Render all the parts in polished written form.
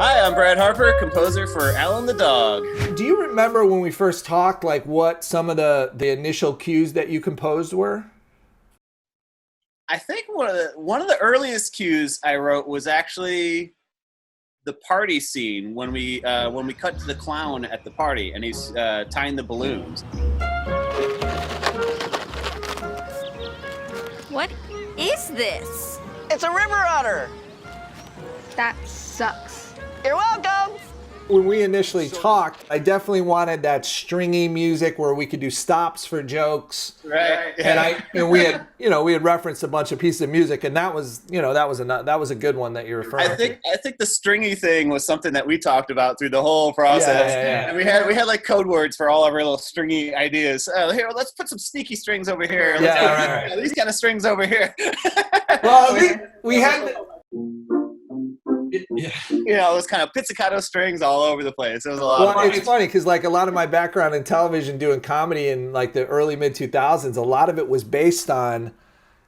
Hi, I'm Brad Harper, composer for Allan the Dog. Do you remember when we first talked, like what some of the initial cues that you composed were? I think one of the earliest cues I wrote was actually the party scene when we cut to the clown at the party and he's tying the balloons. What is this? It's a river otter. That sucks. You're welcome. When we initially talked, I definitely wanted that stringy music where we could do stops for jokes. Right. And we had referenced a bunch of pieces of music, and that was a good one that you're referring to. I think the stringy thing was something that we talked about through the whole process. Yeah. And we had like code words for all of our little stringy ideas. Here, let's put some sneaky strings over here. Let's put these kind of strings over here. Well, we had. Those kind of pizzicato strings all over the place. It was a lot of fun. It's funny because like a lot of my background in television doing comedy in like the early mid 2000s, a lot of it was based on,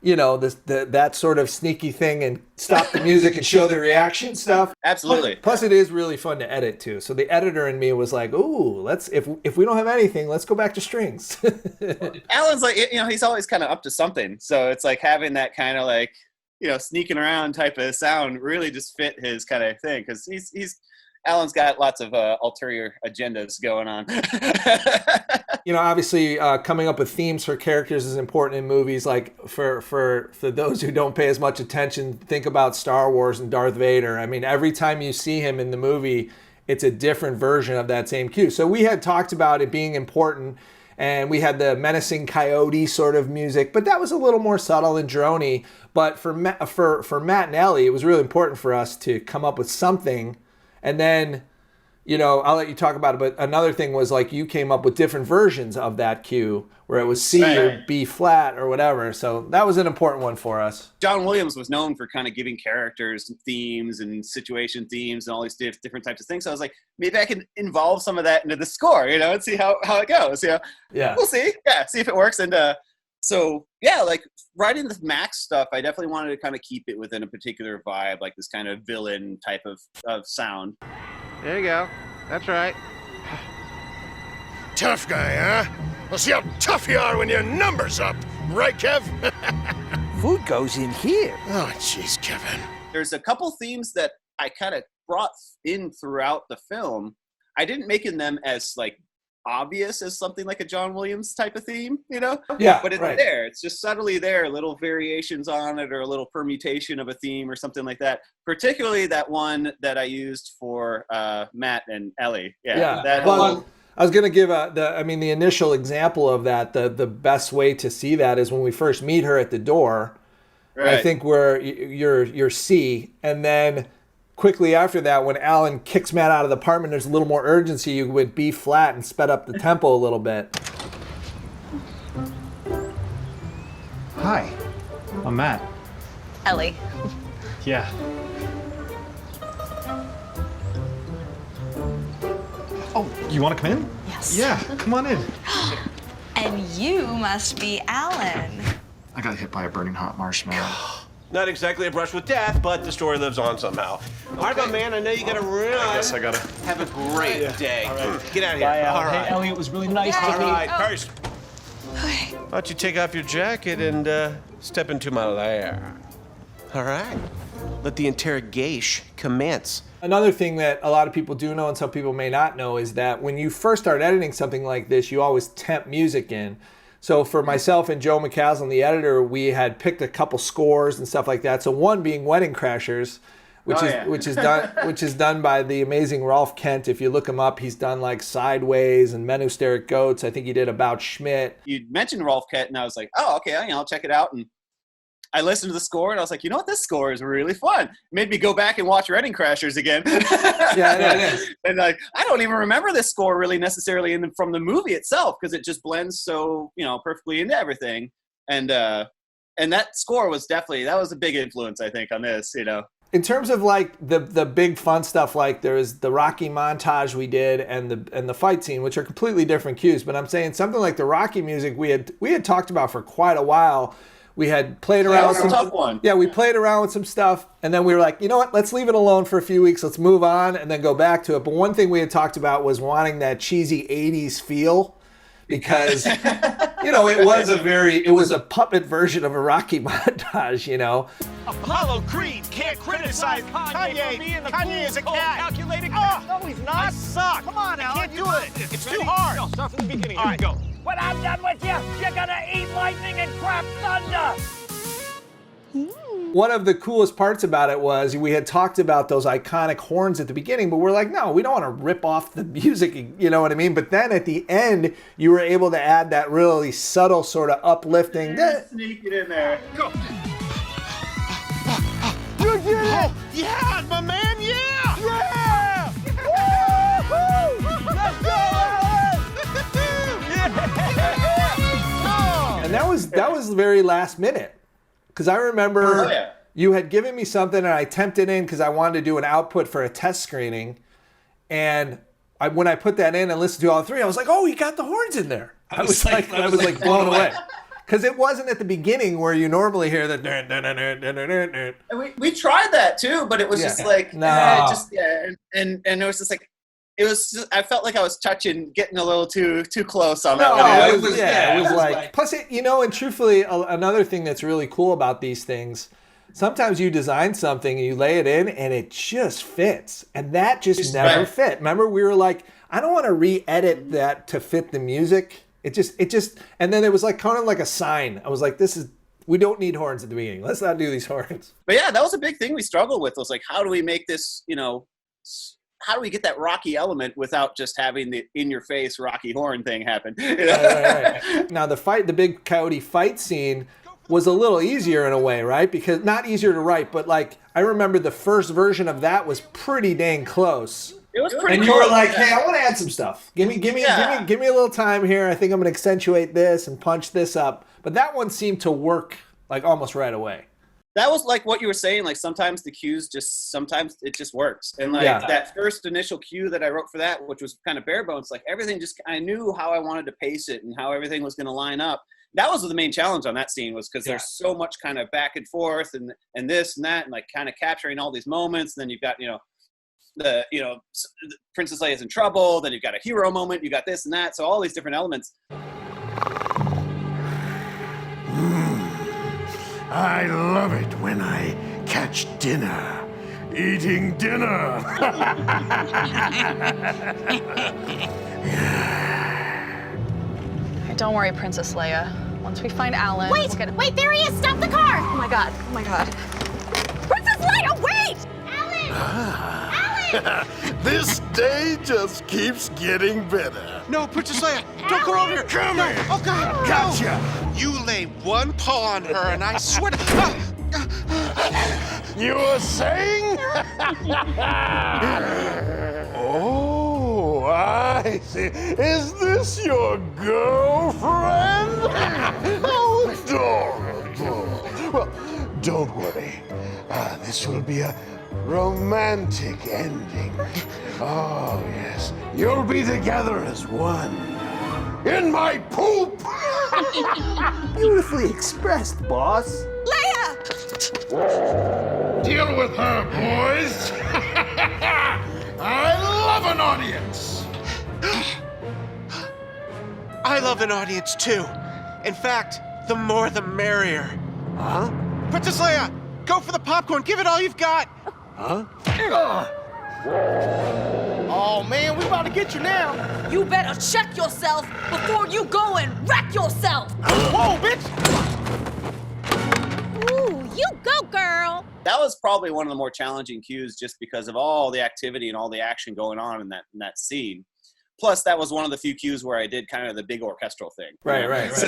that sort of sneaky thing and stop the music and show the reaction stuff. Absolutely. Plus it is really fun to edit too. So the editor in me was like, ooh, if we don't have anything, let's go back to strings. Alan's like, he's always kind of up to something. So it's like having that kind of like, sneaking around type of sound really just fit his kind of thing because Alan's got lots of ulterior agendas going on. Obviously, coming up with themes for characters is important in movies. Like for those who don't pay as much attention, think about Star Wars and Darth Vader. I mean, every time you see him in the movie, it's a different version of that same cue. So we had talked about it being important. And we had the menacing coyote sort of music, but that was a little more subtle and droney. But for Matt and Ellie, it was really important for us to come up with something. And then, I'll let you talk about it. But another thing was like you came up with different versions of that cue where it was C or B flat or whatever. So that was an important one for us. John Williams was known for kind of giving characters themes and situation themes and all these different types of things. So I was like, maybe I can involve some of that into the score, and see how it goes. Yeah. We'll see. Yeah, see if it works. And like writing the Max stuff, I definitely wanted to kind of keep it within a particular vibe, like this kind of villain type of sound. There you go. That's right. Tough guy, huh? We'll see how tough you are when your number's up. Right, Kev? Food goes in here. Oh, jeez, Kevin. There's a couple themes that I kind of brought in throughout the film. I didn't make them as like obvious as something like a John Williams type of theme, Yeah, but it's there. It's just subtly there, little variations on it or a little permutation of a theme or something like that. Particularly that one that I used for Matt and Ellie. I was going to give the initial example of that. The best way to see that is when we first meet her at the door. Right. I think where you're C, and then quickly after that, when Alan kicks Matt out of the apartment, there's a little more urgency. You went B flat and sped up the tempo a little bit. Hi, I'm Matt. Ellie. Yeah. Oh, you want to come in? Yes. Yeah, come on in. And you must be Alan. I got hit by a burning hot marshmallow. Not exactly a brush with death, but the story lives on somehow. All right, my man, I know you gotta run. I guess I gotta. Have a great day. All right. Get out of here. Bye, All right. Hey, Ellie, it was really nice All to meet you. right, Curse. Why don't you take off your jacket and step into my lair? All right. Let the interrogation commence. Another thing that a lot of people do know and some people may not know is that when you first start editing something like this, you always temp music in. So for myself and Joe McCaslin, the editor, we had picked a couple scores and stuff like that. So one being Wedding Crashers, which is done by the amazing Rolf Kent. If you look him up, he's done like Sideways and Men Who Stare at Goats. I think he did About Schmidt. You mentioned Rolf Kent, and I was like, oh, okay, I'll check it out. And I listened to the score, and I was like, this score is really fun. It made me go back and watch Wedding Crashers again. Yeah. And like, I don't even remember this score really necessarily from the movie itself because it just blends so perfectly into everything. And that score was that was a big influence, I think, on this. In terms of like the big fun stuff, like there is the Rocky montage we did and the fight scene, which are completely different cues. But I'm saying something like the Rocky music we had talked about for quite a while. We had played around That with was a some tough one. Yeah, we played around with some stuff, and then we were like, you know what? Let's leave it alone for a few weeks. Let's move on, and then go back to it. But one thing we had talked about was wanting that cheesy '80s feel, because it was a puppet version of a Rocky montage. Apollo Creed can't criticize Kanye for being the Kanye is a cat. Calculating. No, he's not. I suck. Come on, Alan. Can't do it. It's too hard. No, start from the beginning. Here we go. When I'm done with you, you're gonna eat lightning and crap thunder. One of the coolest parts about it was we had talked about those iconic horns at the beginning, but we're like, no, we don't want to rip off the music, you know what I mean? But then at the end, you were able to add that really subtle sort of uplifting. Sneak it in there. Go. You did it! Yeah, my man, yeah! Yeah! Woo-hoo! Let's go, Alan! And that was very last minute. Because I remember you had given me something and I temped it in because I wanted to do an output for a test screening. And when I put that in and listened to all three, I was like, oh, he got the horns in there. I was like blown away. Because it wasn't at the beginning where you normally hear the. And we tried that too, but it was just like and it was just like I felt like I was getting a little too close on that one. It was like plus and truthfully, another thing that's really cool about these things, sometimes you design something and you lay it in and it just fits, and that just never fit. Remember, we were like, I don't want to re-edit that to fit the music. It just, and then it was like kind of like a sign. I was like, we don't need horns at the beginning. Let's not do these horns. But yeah, that was a big thing we struggled with. Was like, how do we make this, how do we get that Rocky element without just having the in-your-face Rocky horn thing happen? Right. Now the big coyote fight scene was a little easier in a way, right? Because not easier to write, but like I remember the first version of that was pretty dang close. It was pretty. And you were like, "Hey, I want to add some stuff. Give me a little time here. I think I'm gonna accentuate this and punch this up." But that one seemed to work like almost right away. That was like what you were saying. Like sometimes the cues sometimes it just works. And like that first initial cue that I wrote for that, which was kind of bare bones, like everything I knew how I wanted to pace it and how everything was going to line up. That was the main challenge on that scene, was because there's so much kind of back and forth and this and that and like kind of capturing all these moments. And then you've got the Princess Leia's in trouble, then you've got a hero moment, you got this and that, so all these different elements. I love it when I catch dinner. Eating dinner. Don't worry, Princess Leia. Once we find Alan, wait, there he is! Stop the car! Oh my god. Princess Leia, wait! Alan! This day just keeps getting better. No, Princess Leia, don't go over here. Come here. Oh, God. Gotcha. You lay one paw on her, and I swear to... You were saying? Oh, I see. Is this your girlfriend? Oh, adorable. Well, don't worry. This will be a romantic ending. Oh, yes. You'll be together as one. In my poop! Beautifully expressed, boss. Leia! Deal with her, boys. I love an audience. I love an audience, too. In fact, the more the merrier. Huh? Princess Leia, go for the popcorn. Give it all you've got. Huh? Oh, man, we about to get you now. You better check yourself before you go and wreck yourself. Whoa, bitch! Ooh, you go, girl. That was probably one of the more challenging cues, just because of all the activity and all the action going on in that scene. Plus, that was one of the few cues where I did kind of the big orchestral thing. Right. So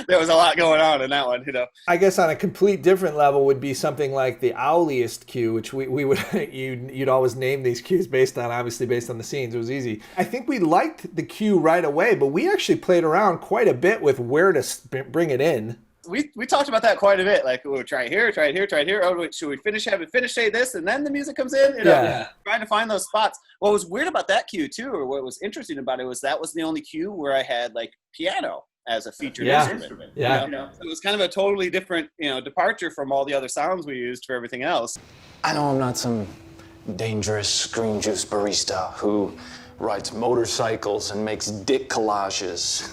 there was a lot going on in that one, I guess on a complete different level would be something like the owliest cue, which we would you'd always name these cues based on the scenes. It was easy. I think we liked the cue right away, but we actually played around quite a bit with where to bring it in. We talked about that quite a bit. Like, we'll try it here. Oh, wait, should we have it say this and then the music comes in? Trying to find those spots. What was weird about that cue too, or what was interesting about it, was that was the only cue where I had like piano. as a featured Yeah. instrument. Yeah. You know? So it was kind of a totally different, departure from all the other sounds we used for everything else. I know I'm not some dangerous green juice barista who rides motorcycles and makes dick collages.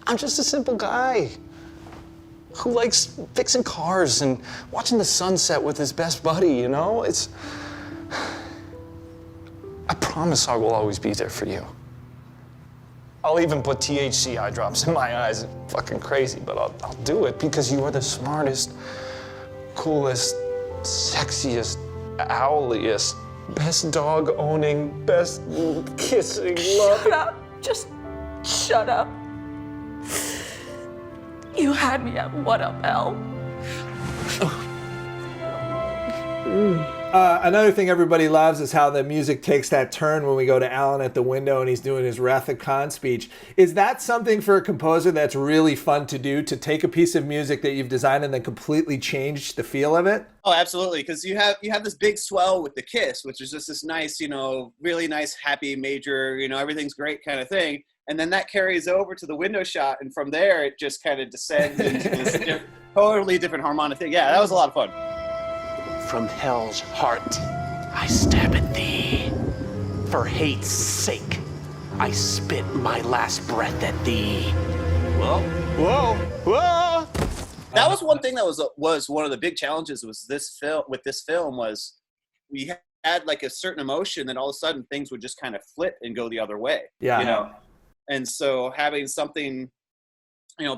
I'm just a simple guy who likes fixing cars and watching the sunset with his best buddy, you know? I promise I will always be there for you. I'll even put THC eye drops in my eyes. It's fucking crazy, but I'll do it because you are the smartest, coolest, sexiest, owliest, best dog owning, best kissing, loving. Shut up. Just shut up. You had me at what up, L? Another thing everybody loves is how the music takes that turn when we go to Allan at the window and he's doing his Wrath of Khan speech. Is that something for a composer that's really fun to do, to take a piece of music that you've designed and then completely change the feel of it? Oh, absolutely, because you have this big swell with the kiss, which is just this nice, really nice, happy major, everything's great kind of thing. And then that carries over to the window shot, and from there it just kind of descends into this totally different harmonic thing. Yeah, that was a lot of fun. From hell's heart, I stab at thee. For hate's sake, I spit my last breath at thee. Whoa, whoa, whoa! That was one thing that was one of the big challenges was with this film was we had like a certain emotion, and all of a sudden things would just kind of flip and go the other way. Yeah. And so having something,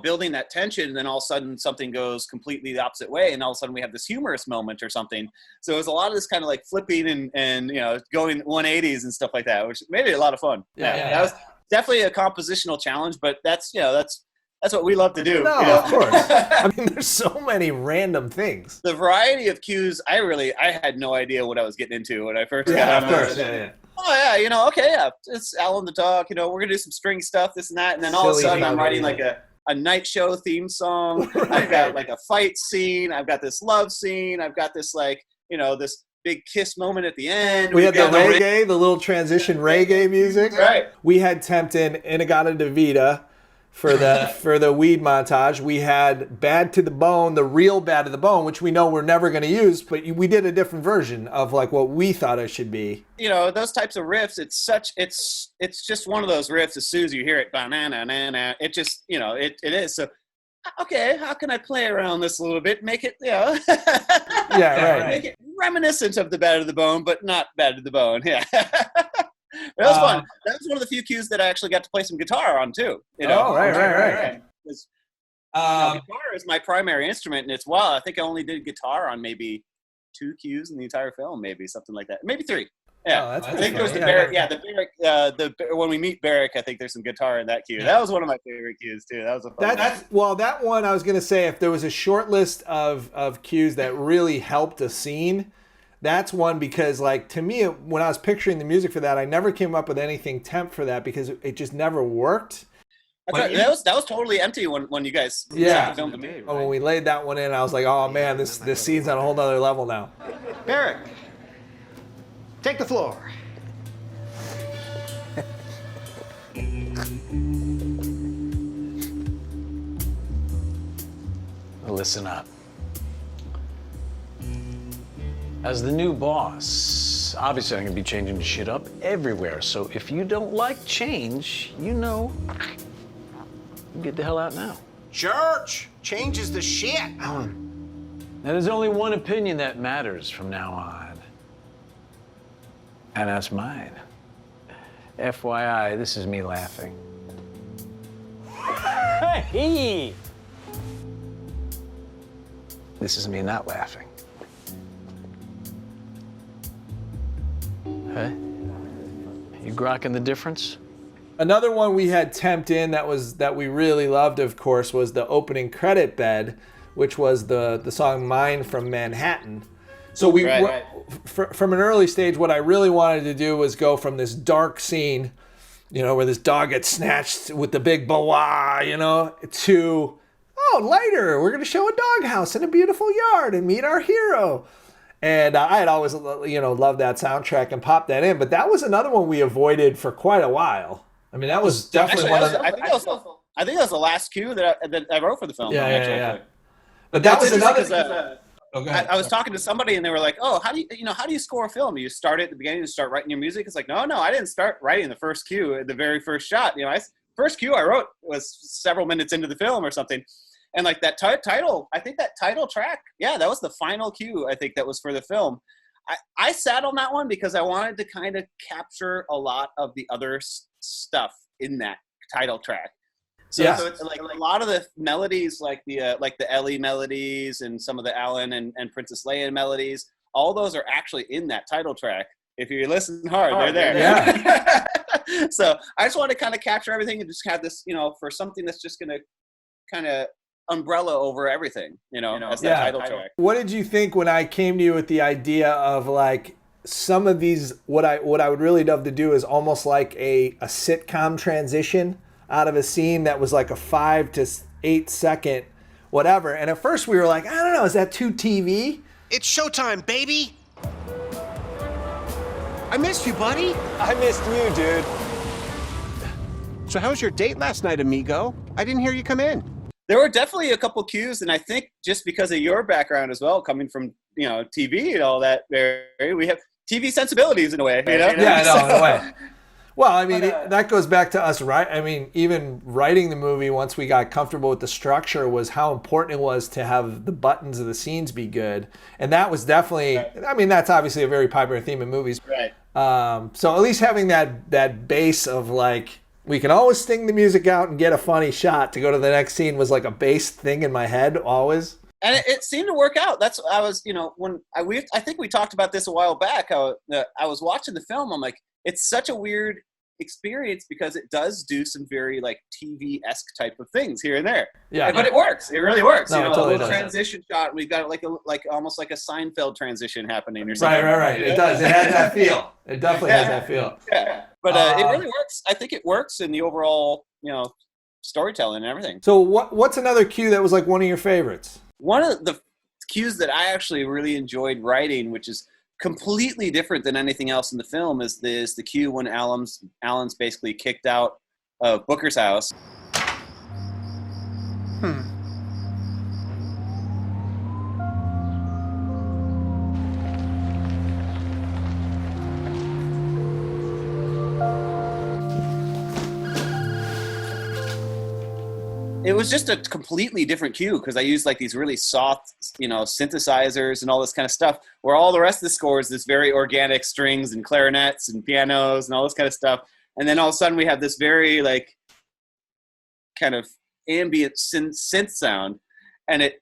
building that tension, and then all of a sudden something goes completely the opposite way, and all of a sudden we have this humorous moment or something. So it was a lot of this kind of like flipping and going 180s and stuff like that, which made it a lot of fun. Yeah. That was definitely a compositional challenge, but that's what we love to do. No, of course. I mean, there's so many random things. The variety of cues, I had no idea what I was getting into when I first got on. Of course. Yeah. Oh yeah, okay, yeah, it's Allan the Dog. We're gonna do some string stuff, this and that, and then all of a sudden I'm writing like a night show theme song. I've got like a fight scene. I've got this love scene. I've got this this big kiss moment at the end. We had the reggae, the little transition reggae music. Right. We had Temptin' Inagata de Vida for the weed montage. We had Bad to the Bone, the real Bad to the Bone, which we know we're never going to use, but we did a different version of like what we thought it should be. Those types of riffs, it's just one of those riffs. As soon as you hear it, ba-na-na-na-na, it just, it is. So, okay, how can I play around this a little bit? Make it, Yeah, right. Make it reminiscent of the Bad to the Bone, but not Bad to the Bone. Yeah. That was fun. That was one of the few cues that I actually got to play some guitar on too. Oh, right. Guitar is my primary instrument, and I think I only did guitar on maybe 2 cues in the entire film, maybe something like that, maybe 3. Yeah, that's I think it was the Barrick. Yeah, the Barrick. When we meet Barrick, I think there's some guitar in that cue. That was one of my favorite cues too. That was a fun. That one I was gonna say, if there was a short list of cues that really helped a scene, that's one, because like to me when I was picturing the music for that, I never came up with anything temp for that because it just never worked. Right. That was totally empty when you guys filmed the movie. When we laid that one in, I was like, oh man, this scene's on a whole nother level now. Barrick, take the floor. Listen up. As the new boss, obviously I'm gonna be changing shit up everywhere. So if you don't like change, get the hell out now. Church, change is the shit. Allan, now there's only one opinion that matters from now on. And that's mine. FYI, this is me laughing. Hey! This is me not laughing. Hey? You grokking the difference? Another one we had temped in that we really loved, of course, was the opening credit bed, which was the song "Mine" from Manhattan. So from an early stage, what I really wanted to do was go from this dark scene, where this dog gets snatched with the big boa, to later we're gonna show a doghouse in a beautiful yard and meet our hero. And I had always, loved that soundtrack and popped that in. But that was another one we avoided for quite a while. I mean, that was definitely I I think that was the last cue that I wrote for the film. Yeah. But that was another. I was talking to somebody and they were like, "Oh, how do you score a film? You start at the beginning and start writing your music?" It's like, no, I didn't start writing the first cue at the very first shot. First cue I wrote was several minutes into the film or something, and like that title, I think that title track, that was the final cue. I think that was for the film. I sat on that one because I wanted to kind of capture a lot of the other stuff in that title track. So it's like a lot of the melodies, like the Ellie melodies and some of the Allan and Princess Leia melodies, all those are actually in that title track. If you listen hard, they're there. Yeah. So I just want to kind of capture everything and just have this, for something that's just going to kind of umbrella over everything, as the title track. What did you think when I came to you with the idea of like some of these? What I would really love to do is almost like a sitcom transition out of a scene that was like a 5 to 8 second whatever. And at first we were like, I don't know, is that too TV? It's showtime, baby. I missed you, buddy. I missed you, dude. So how was your date last night, amigo? I didn't hear you come in. There were definitely a couple cues, and I think just because of your background as well, coming from TV and all that, we have TV sensibilities in a way. Yeah, in a way. Well, I mean, that goes back to us, right? I mean, even writing the movie, once we got comfortable with the structure, was how important it was to have the buttons of the scenes be good. And that was definitely, I mean, that's obviously a very popular theme in movies. Right. So at least having that base of like, we can always sting the music out and get a funny shot to go to the next scene was like a base thing in my head always. And it seemed to work out. That's I was, when I think we talked about this a while back. How I was watching the film, I'm like, it's such a weird experience because it does do some very like TV-esque type of things here and there. Yeah, but it works. It really works. No, a totally little transition shot. We've got like almost like a Seinfeld transion happening or something. Right. It does. It has that feel. It definitely has that feel. Yeah, but it really works. I think it works in the overall, storytelling and everything. So what's another cue that was like one of your favorites? One of the cues that I actually really enjoyed writing, which is completely different than anything else in the film, is the cue when Allan's basically kicked out of Booker's house. It was just a completely different cue because I used like these really soft, synthesizers and all this kind of stuff, where all the rest of the score is this very organic strings and clarinets and pianos and all this kind of stuff. And then all of a sudden we have this very like kind of ambient synth sound, and it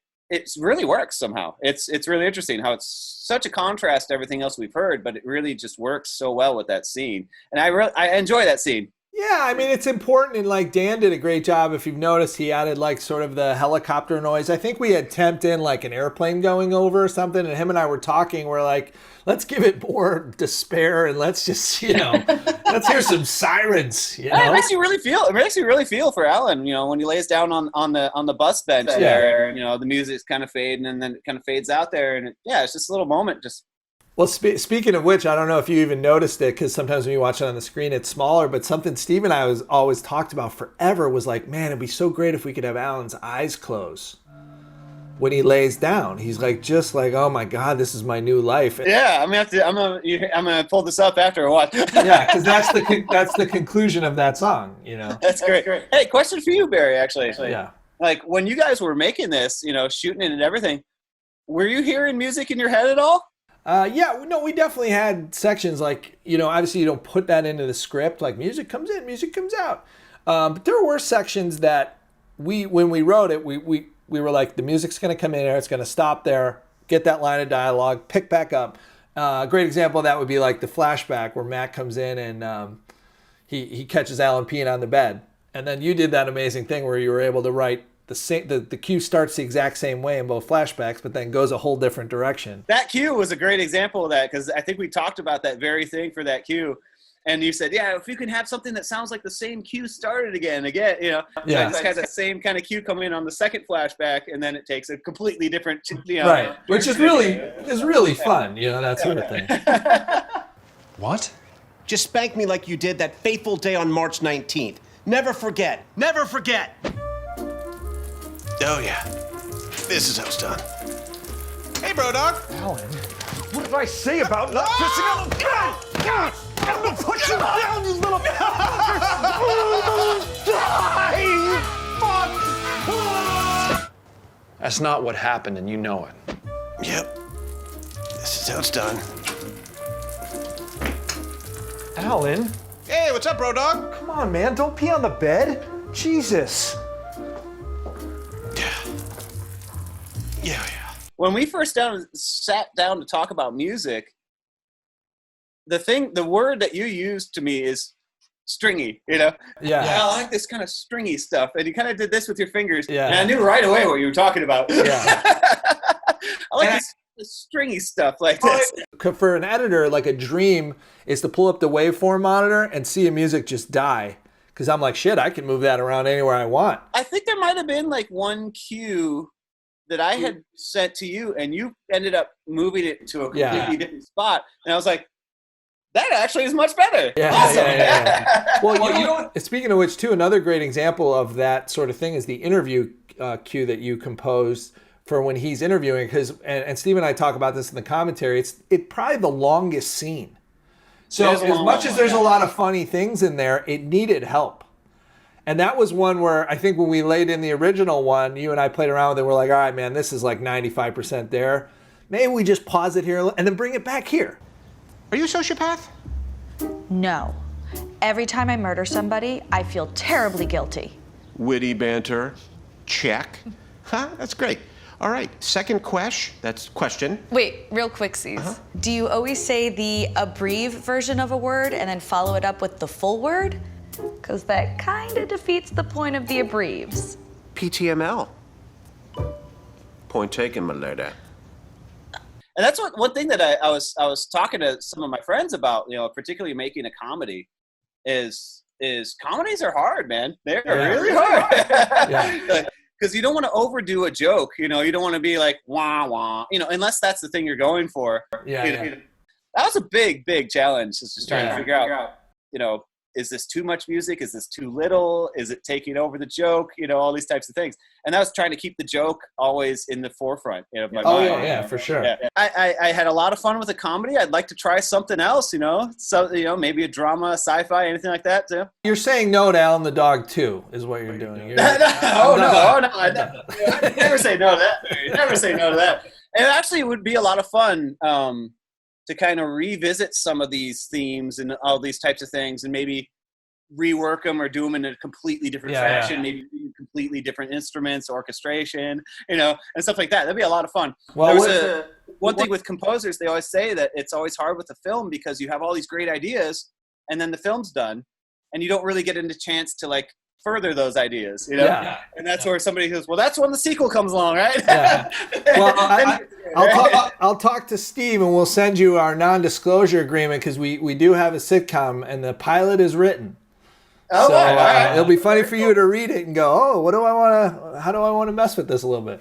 really works somehow. It's really interesting how it's such a contrast to everything else we've heard, but it really just works so well with that scene. And I enjoy that scene. Yeah, I mean, it's important, and like Dan did a great job. If you've noticed, he added like sort of the helicopter noise. I think we had temped in like an airplane going over or something, and him and I were talking. We're like, let's give it more despair, and let's just, let's hear some sirens. It makes you really feel. It makes you really feel for Allan. When he lays down on the bus bench there. The music's kind of fading, and then it kind of fades out there, and it's just a little moment. Just. Well, speaking of which, I don't know if you even noticed it, because sometimes when you watch it on the screen, it's smaller, but something Steve and I always talked about forever was like, man, it'd be so great if we could have Allan's eyes close when he lays down. He's like, just like, oh my God, this is my new life. Yeah, I'm gonna pull this up after a while. Yeah, because that's the conclusion of that song, That's great. Hey, question for you, Barry, actually. Yeah. Like when you guys were making this, shooting it and everything, were you hearing music in your head at all? We definitely had sections like, obviously you don't put that into the script, like music comes in, music comes out. But there were sections that when we wrote it, we were like, the music's going to come in there, it's going to stop there, get that line of dialogue, pick back up. A great example of that would be like the flashback where Matt comes in and he catches Allan peeing on the bed. And then you did that amazing thing where you were able to write the cue starts the exact same way in both flashbacks, but then goes a whole different direction. That cue was a great example of that, because I think we talked about that very thing for that cue. And you said, if you can have something that sounds like the same cue started again. Yeah. So I just had that same kind of cue come in on the second flashback, and then it takes a completely different, right, which is really fun, that sort of thing. What? Just spank me like you did that fateful day on March 19th. Never forget. Never forget. Oh, yeah. This is how it's done. Hey, bro dog. Alan, what did I say about not pissing on the gun? I'm gonna put you down, you little fuck! That's not what happened, and you know it. Yep. This is how it's done. Alan? Hey, what's up, bro dog? Come on, man, don't pee on the bed. Jesus. Yeah. When we first sat down to talk about music, the word that you used to me is stringy, you know? Yeah. I like this kind of stringy stuff. And you kind of did this with your fingers. Yeah. And I knew right away what you were talking about. Yeah. I like this stringy stuff like this. For an editor, like a dream is to pull up the waveform monitor and see a music just die. Because I'm like, shit, I can move that around anywhere I want. I think there might have been like one cue that I had sent to you, and you ended up moving it to a completely different spot. And I was like, that actually is much better. Yeah, awesome. yeah. Well, you know, speaking of which, too, another great example of that sort of thing is the interview cue that you composed for when he's interviewing. Because and Steve and I talk about this in the commentary. It's probably the longest scene. So as much as there's a lot of funny things in there, it needed help. And that was one where I think when we laid in the original one, you and I played around with it. We're like, all right, man, this is like 95% there. Maybe we just pause it here and then bring it back here. Are you a sociopath? No. Every time I murder somebody, I feel terribly guilty. Witty banter. Check. Huh? That's great. All right. Second question. Wait, real quicksies. Do you always say the abbrev version of a word and then follow it up with the full word? Because that kind of defeats the point of the abrevs. PTML. Point taken, my lady. And that's one thing that I was talking to some of my friends about, you know, particularly making a comedy, is comedies are hard, man. They're really hard. Because you don't want to overdo a joke, you know. You don't want to be like wah wah, you know, unless that's the thing you're going for. You know, that was a big challenge. Is just trying to figure out, you know, is this too much music? Is this too little? Is it taking over the joke? You know, all these types of things. And I was trying to keep the joke always in the forefront of my mind. Yeah, for sure. Yeah. I had a lot of fun with the comedy. I'd like to try something else, you know. So, you know, maybe a drama, sci-fi, anything like that too. You're saying no to Allan the Dog too, is what you're doing. No. I never say no to that. Never say no to that. And actually, it would be a lot of fun to kind of revisit some of these themes and all these types of things, and maybe rework them or do them in a completely different fashion, maybe completely different instruments, orchestration, you know, and stuff like that. That'd be a lot of fun. Well, one thing with composers, they always say that it's always hard with the film because you have all these great ideas and then the film's done and you don't really get into chance to like further those ideas, you know? Yeah. And that's where somebody goes, well, that's when the sequel comes along, right? Yeah. Well, I'll talk to Steve and we'll send you our non-disclosure agreement because we do have a sitcom and the pilot is written. Oh, so it'll be funny for you to read it and go, oh, how do I want to mess with this a little bit?